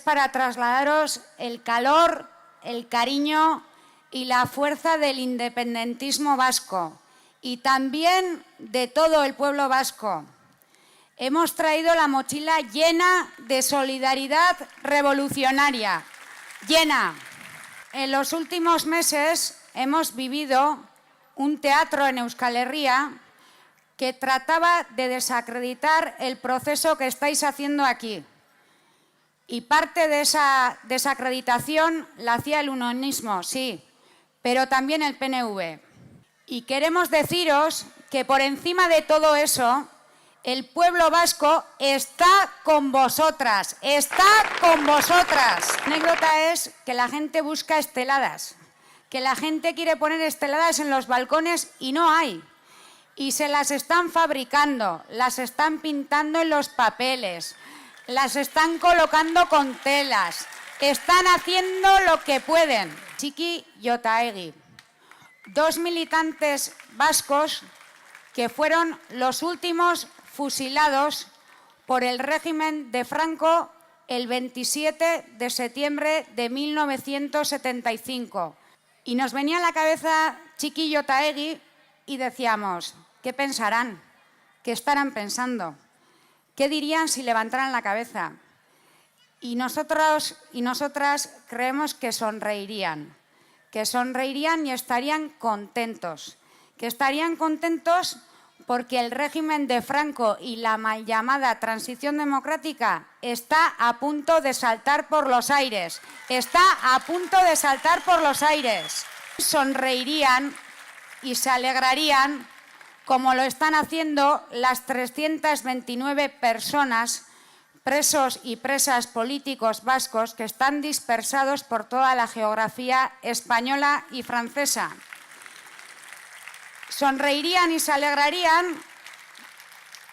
para trasladaros el calor, el cariño y la fuerza del independentismo vasco y también de todo el pueblo vasco. Hemos traído la mochila llena de solidaridad revolucionaria, llena. En los últimos meses hemos vivido un teatro en Euskal Herria que trataba de desacreditar el proceso que estáis haciendo aquí. Y parte de esa desacreditación la hacía el unionismo, sí, pero también el PNV. Y queremos deciros que por encima de todo eso, el pueblo vasco está con vosotras, está con vosotras. La anécdota es que la gente busca esteladas, que la gente quiere poner esteladas en los balcones y no hay. Y se las están fabricando, las están pintando en los papeles, las están colocando con telas, están haciendo lo que pueden. Txiki y Otaegi, dos militantes vascos que fueron los últimos fusilados por el régimen de Franco el 27 de septiembre de 1975. Y nos venía a la cabeza Txiki y Otaegi y decíamos, ¿qué pensarán? ¿Qué estarán pensando? ¿Qué dirían si levantaran la cabeza? Y nosotros y nosotras creemos que sonreirían y estarían contentos. Que estarían contentos porque el régimen de Franco y la mal llamada transición democrática está a punto de saltar por los aires. Está a punto de saltar por los aires. Sonreirían y se alegrarían como lo están haciendo las 329 personas, presos y presas políticos vascos que están dispersados por toda la geografía española y francesa. Sonreirían y se alegrarían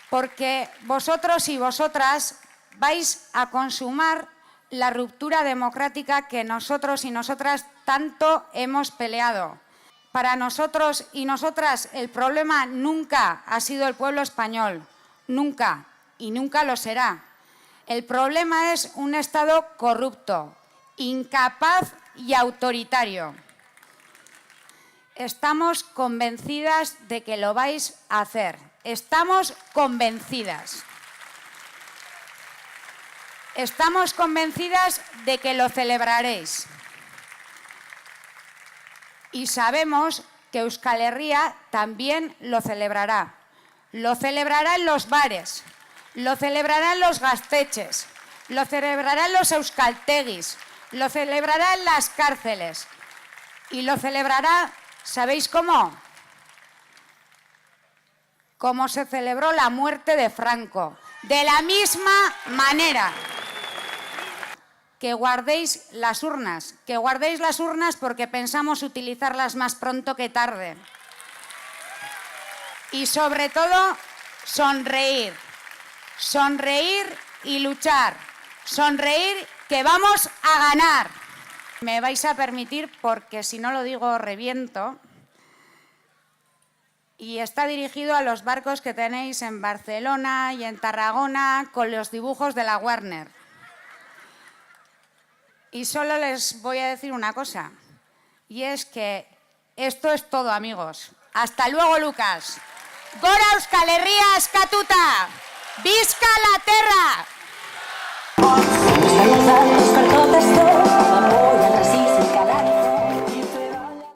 porque vosotros y vosotras vais a consumar la ruptura democrática que nosotros y nosotras tanto hemos peleado. Para nosotros y nosotras el problema nunca ha sido el pueblo español, nunca, y nunca lo será. El problema es un Estado corrupto, incapaz y autoritario. Estamos convencidas de que lo vais a hacer. Estamos convencidas. Estamos convencidas de que lo celebraréis. Y sabemos que Euskal Herria también lo celebrará. Lo celebrará en los bares, lo celebrará en los gaztetxes, lo celebrará en los euskaltegis, lo celebrará en las cárceles y lo celebrará, ¿sabéis cómo? Como se celebró la muerte de Franco, de la misma manera. Que guardéis las urnas porque pensamos utilizarlas más pronto que tarde. Y sobre todo, sonreír. Sonreír y luchar. Sonreír que vamos a ganar. Me vais a permitir, porque si no lo digo reviento, y está dirigido a los barcos que tenéis en Barcelona y en Tarragona con los dibujos de la Warner. Y solo les voy a decir una cosa, y es que esto es todo, amigos. Hasta luego, Lucas. Gora Euskal Herria eskatuta! Visca la terra!